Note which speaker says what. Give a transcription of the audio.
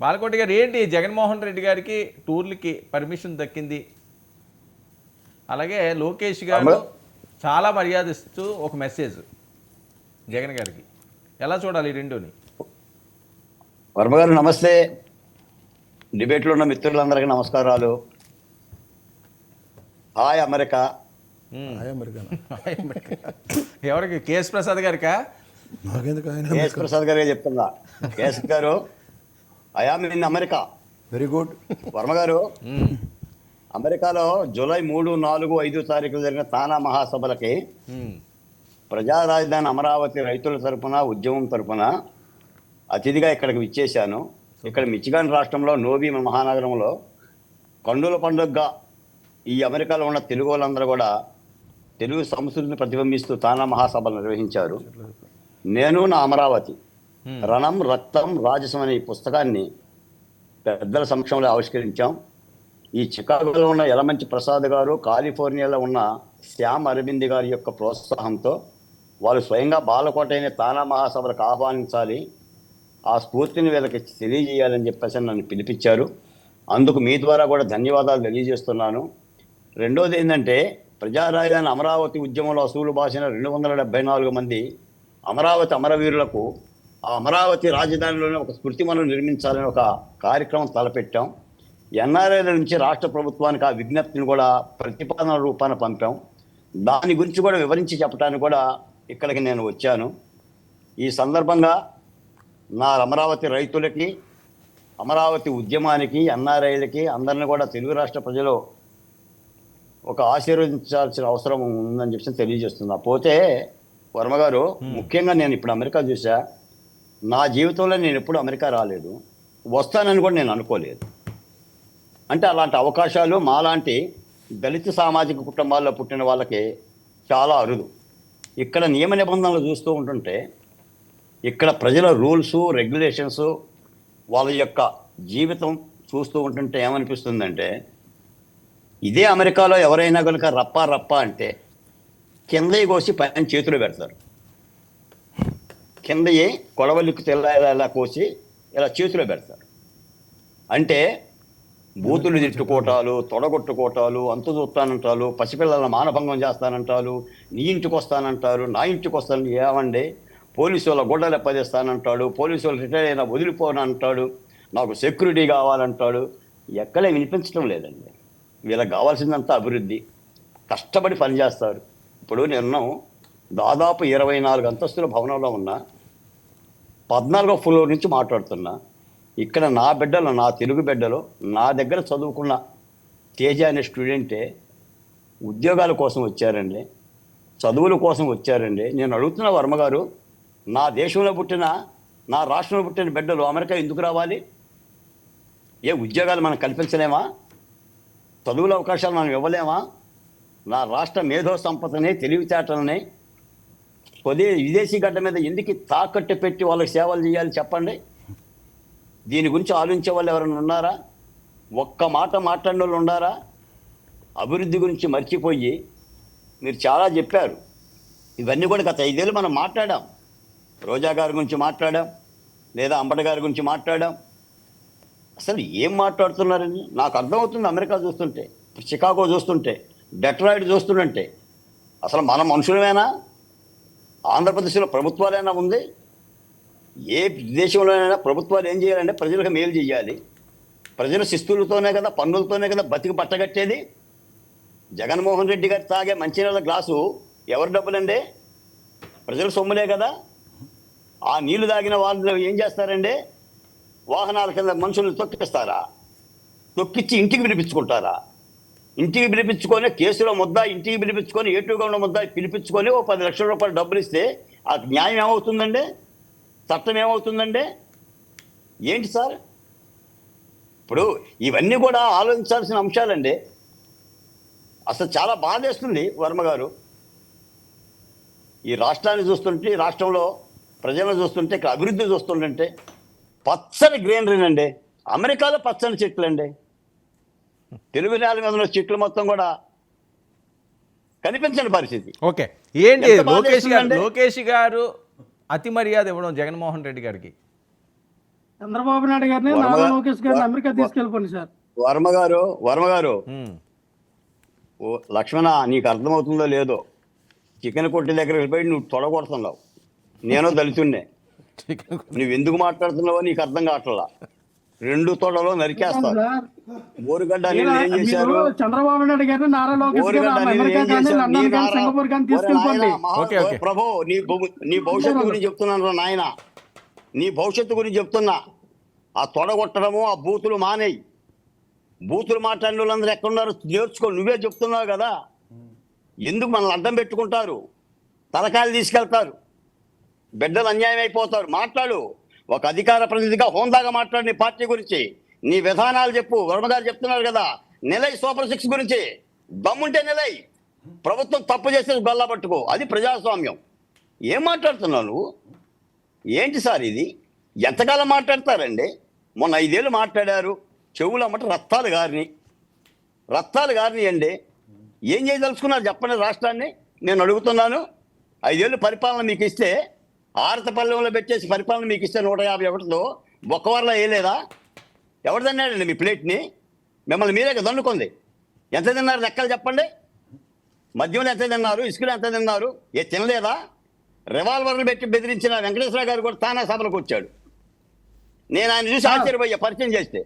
Speaker 1: బాలకోటి గారు, ఏంటి జగన్మోహన్ రెడ్డి గారికి టూర్లకి పర్మిషన్ దక్కింది, అలాగే లోకేష్ గారు చాలా మర్యాద ఇస్తూ ఒక మెసేజ్ జగన్ గారికి, ఎలా చూడాలి ఈ రెండుని?
Speaker 2: వర్మ గారు నమస్తే. డిబేట్లో ఉన్న మిత్రులందరికీ నమస్కారాలు. Hi America.
Speaker 1: ఎవరికి? కేఎస్ ప్రసాద్ గారికా?
Speaker 2: కేఎస్ ప్రసాద్ గారికి చెప్తున్నా. KS garu, I am in America.
Speaker 3: Very good.
Speaker 2: Varma garu, అమెరికాలో జూలై 3, 4, 5 తారీఖులు జరిగిన తానా మహాసభలకి ప్రజా రాజధాని అమరావతి రైతుల తరపున, ఉద్యమం తరపున అతిథిగా ఇక్కడికి విచ్చేశాను. ఇక్కడ మిచిగాన్ రాష్ట్రంలో నోబీ మహానగరంలో కన్నుల పండుగగా ఈ అమెరికాలో ఉన్న తెలుగు వాళ్ళందరూ కూడా తెలుగు సంస్కృతిని ప్రతిబింబిస్తూ తానా మహాసభలు నిర్వహించారు. నేను నా అమరావతి రణం రక్తం రాజసం అనే ఈ పుస్తకాన్ని పెద్దల సమక్షంలో ఆవిష్కరించాం. ఈ చికాగోలో ఉన్న యలమంచి ప్రసాద్ గారు, కాలిఫోర్నియాలో ఉన్న శ్యామ్ అరవింద్ గారి యొక్క ప్రోత్సాహంతో వాళ్ళు స్వయంగా బాలకోట అయిన తానా మహాసభలకు ఆహ్వానించాలి, ఆ స్ఫూర్తిని వీళ్ళకి తెలియజేయాలని చెప్పేసి నన్ను పిలిపించారు. అందుకు మీ ద్వారా కూడా ధన్యవాదాలు తెలియజేస్తున్నాను. రెండోది ఏంటంటే, ప్రజా రాజధాని అమరావతి ఉద్యమంలో అసూలు బాసిన 274 మంది అమరావతి అమరవీరులకు ఆ అమరావతి రాజధానిలోనే ఒక స్మృతివనం నిర్మించాలని ఒక కార్యక్రమం తలపెట్టాం. ఎన్ఆర్ఐల నుంచి రాష్ట్ర ప్రభుత్వానికి ఆ విజ్ఞప్తిని కూడా ప్రతిపాదన రూపాన పంపాం. దాని గురించి కూడా వివరించి చెప్పడానికి కూడా ఇక్కడికి నేను వచ్చాను. ఈ సందర్భంగా నా అమరావతి రైతులకి, అమరావతి ఉద్యమానికి, ఎన్ఆర్ఐలకి అందరిని కూడా తెలుగు రాష్ట్ర ప్రజలు ఒక ఆశీర్వదించాల్సిన అవసరం ఉందని చెప్పి తెలియజేస్తున్నా. పోతే వర్మ గారు, ముఖ్యంగా నేను ఇప్పుడు అమెరికా చూసా. నా జీవితంలో నేను ఎప్పుడు అమెరికా రాలేదు, వస్తానని కూడా నేను అనుకోలేదు. అంటే అలాంటి అవకాశాలు మాలాంటి దళిత సామాజిక కుటుంబాల్లో పుట్టిన వాళ్ళకి చాలా అరుదు. ఇక్కడ నియమ నిబంధనలు చూస్తూ ఉంటుంటే, ఇక్కడ ప్రజల రూల్సు, రెగ్యులేషన్స్, వాళ్ళ యొక్క జీవితం చూస్తూ ఉంటుంటే ఏమనిపిస్తుందంటే, ఇదే అమెరికాలో ఎవరైనా కనుక రప్ప అంటే కిందయి కోసి పైన చేతులు పెడతారు. కిందయి కొడవలికి తెల్ల కోసి ఇలా చేతిలో పెడతారు. అంటే బూతులు తిట్టుకోవటాలు, తొడగొట్టుకోవటాలు, అంతు చూస్తానంటారు, పసిపిల్లల మానభంగం చేస్తానంటారు, నీ ఇంటికి వస్తానంటారు, నా ఇంటికి వస్తాను, ఏమండి పోలీసు వాళ్ళ గుడ్డలు ఎప్పదిస్తానంటాడు, పోలీసు వాళ్ళు రిటైర్ అయినా వదిలిపోనంటాడు, నాకు సెక్యూరిటీ కావాలంటాడు. ఎక్కడే వినిపించడం లేదండి. వీళ్ళకి కావాల్సిందంతా అభివృద్ధి, కష్టపడి పనిచేస్తారు. ఇప్పుడు నేను దాదాపు 24 అంతస్తుల భవనంలో ఉన్నా, 14వ ఫ్లోర్ నుంచి మాట్లాడుతున్నా. ఇక్కడ నా బిడ్డలు, నా తెలుగు బిడ్డలు నా దగ్గర చదువుకున్న తేజ అనే స్టూడెంటే ఉద్యోగాల కోసం వచ్చారండి, చదువుల కోసం వచ్చారండి. నేను అడుగుతున్న వర్మ గారు, నా దేశంలో పుట్టిన, నా రాష్ట్రంలో పుట్టిన బిడ్డలు అమెరికా ఎందుకు రావాలి? ఏ ఉద్యోగాలు మనం కల్పించలేమా? చదువుల అవకాశాలు మనం ఇవ్వలేమా? నా రాష్ట్ర మేధో సంపదని, తెలివితేటలని విదేశీ గడ్డ మీద ఎందుకు తాకట్టు పెట్టి వాళ్ళకి సేవలు చేయాలి చెప్పండి? దీని గురించి ఆలోచించే వాళ్ళు ఎవరైనా ఉన్నారా? ఒక్క మాట మాట్లాడిన వాళ్ళు ఉన్నారా? అభివృద్ధి గురించి మర్చిపోయి మీరు చాలా చెప్పారు. ఇవన్నీ కూడా గత 5 ఏళ్ళు మనం మాట్లాడాం. రోజా గారి గురించి మాట్లాడాం, లేదా అంబటి గారి గురించి మాట్లాడాం. అసలు ఏం మాట్లాడుతున్నారని నాకు అర్థమవుతుంది. అమెరికా చూస్తుంటే, చికాగో చూస్తుంటే, డెట్రాయిడ్ చూస్తుంటే, అసలు మన మనుషులమేనా? ఆంధ్రప్రదేశ్లో ప్రభుత్వాలైనా ఉంది? ఏ దేశంలోనైనా ప్రభుత్వాలు ఏం చేయాలంటే ప్రజలకు మేలు చేయాలి. ప్రజల శిస్తులతోనే కదా, పన్నులతోనే కదా బతికి పట్టగట్టేది. జగన్మోహన్ రెడ్డి గారు తాగే మంచినీళ్ళ గ్లాసు ఎవరి డబ్బులండి? ప్రజల సొమ్ములే కదా. ఆ నీళ్లు తాగిన వాళ్ళు ఏం చేస్తారండి? వాహనాల కింద మనుషులను తొక్కిస్తారా? తొక్కిచ్చి ఇంటికి పిలిపించుకుంటారా? ఇంటికి పిలిపించుకొని కేసులో ముద్ద, ఇంటికి పిలిపించుకొని ఏటుగా ఉన్న ముద్ద పిలిపించుకొని ఓ 10 లక్షల రూపాయలు డబ్బులు ఇస్తే ఆ న్యాయం ఏమవుతుందండి? చట్టం ఏమవుతుందండి? ఏంటి సార్? ఇప్పుడు ఇవన్నీ కూడా ఆలోచించాల్సిన అంశాలండి. అసలు చాలా బాధేస్తుంది వర్మ గారు. ఈ రాష్ట్రాన్ని చూస్తుంటే, ఈ రాష్ట్రంలో ప్రజలను చూస్తుంటే, ఇక్కడ అభివృద్ధి చూస్తుంటే పచ్చని గ్రీనరీనండి. అమెరికాలో పచ్చని చెట్లు అండి. తెలుగు నేల మీద ఉన్న చెట్లు మొత్తం కూడా కనిపించని పరిస్థితి.
Speaker 1: ఓకే, ఏంటి లోకేష్ గారు అతి మర్యాద ఇవ్వడం జగన్మోహన్ రెడ్డి గారికి?
Speaker 3: చంద్రబాబు నాయుడు గారిని నారా లోకేష్ గారిని అమెరికా తీసుకెళ్ళిపోండి సార్.
Speaker 2: వర్మ గారు
Speaker 1: ఉమ్.
Speaker 2: ఓ లక్ష్మణ, నీకు అర్థమవుతుందో లేదో, చికెన్ కొట్టి దగ్గరికి వెళ్ళిపోయి నువ్వు తొడగొడుతున్నావు. నేను దళితున్నే, నువ్వు ఎందుకు మాట్లాడుతున్నావో నీకు అర్థం కావట్లా. 2 తొడలో నరికేస్తారు.
Speaker 3: సార్,
Speaker 2: ఓరుగడ్డ అనేది ఏం చేశారు?
Speaker 3: మీరు చంద్రబాబు నాయుడు గారిని నారా లోకేష్
Speaker 2: ఓరుగడ్డ
Speaker 3: గారిని
Speaker 2: అనేది
Speaker 3: అమెరికా
Speaker 2: ఏం
Speaker 3: కానీ
Speaker 2: చేశారు?
Speaker 3: లండన్ కానీ సింగపూర్ కానీ తీసుకెళ్ళిపోండి.
Speaker 1: Okay, okay.
Speaker 2: ప్రభు, నీ భవిష్యత్తు గురించి చెప్తున్నాను రా నాయన, నీ భవిష్యత్తు గురించి చెప్తున్నా. ఆ తొడగొట్టడము, ఆ బూతులు మానేయి. బూతులు మాట్లాడిన వాళ్ళందరూ ఎక్కడున్నారు నేర్చుకో. నువ్వే చెప్తున్నావు కదా, ఎందుకు మనల్ని అడ్డం పెట్టుకుంటారు, తలకాయలు తీసుకెళ్తారు, బిడ్డలు అన్యాయం అయిపోతారు. మాట్లాడు, ఒక అధికార ప్రతినిధిగా హోందాగా మాట్లాడు నీ పార్టీ గురించి, నీ విధానాలు చెప్పు. వర్మగారు చెప్తున్నారు కదా, నిలై సూపర్ 6 గురించి దమ్ముంటే నిలై. ప్రభుత్వం తప్పు చేస్తే గల్లా పట్టుకో, అది ప్రజాస్వామ్యం. ఏం మాట్లాడుతున్నావు నువ్వు? ఏంటి సార్ ఇది? ఎంతకాలం మాట్లాడతారండి? మొన్న 5 ఏళ్ళు మాట్లాడారు, చెవులు అమ్మట రక్తాలు గారిని అండి. ఏం చేయదలుచుకున్నారు చెప్పండి రాష్ట్రాన్ని? నేను అడుగుతున్నాను. 5 ఏళ్ళు పరిపాలన మీకు ఇస్తే, ఆరతపల్లెంలో పెట్టేసి పరిపాలన మీకు ఇస్తే 151తో బొక్కవర్లో వేయలేదా? ఎవరు తిన్నాడండి మీ ప్లేట్ని? మిమ్మల్ని మీరే దన్నుకుంది. ఎంత తిన్నారు లెక్కలు చెప్పండి. మద్యంలో ఎంత తిన్నారు, ఇసుకలో ఎంత తిన్నారు? తినలేదా? రివాల్వర్లు పెట్టి బెదిరించిన వెంకటేశ్వర గారు కూడా తానా సభలకు వచ్చాడు. నేను ఆయన చూసి ఆశ్చర్యపోయా పరిచయం చేస్తే.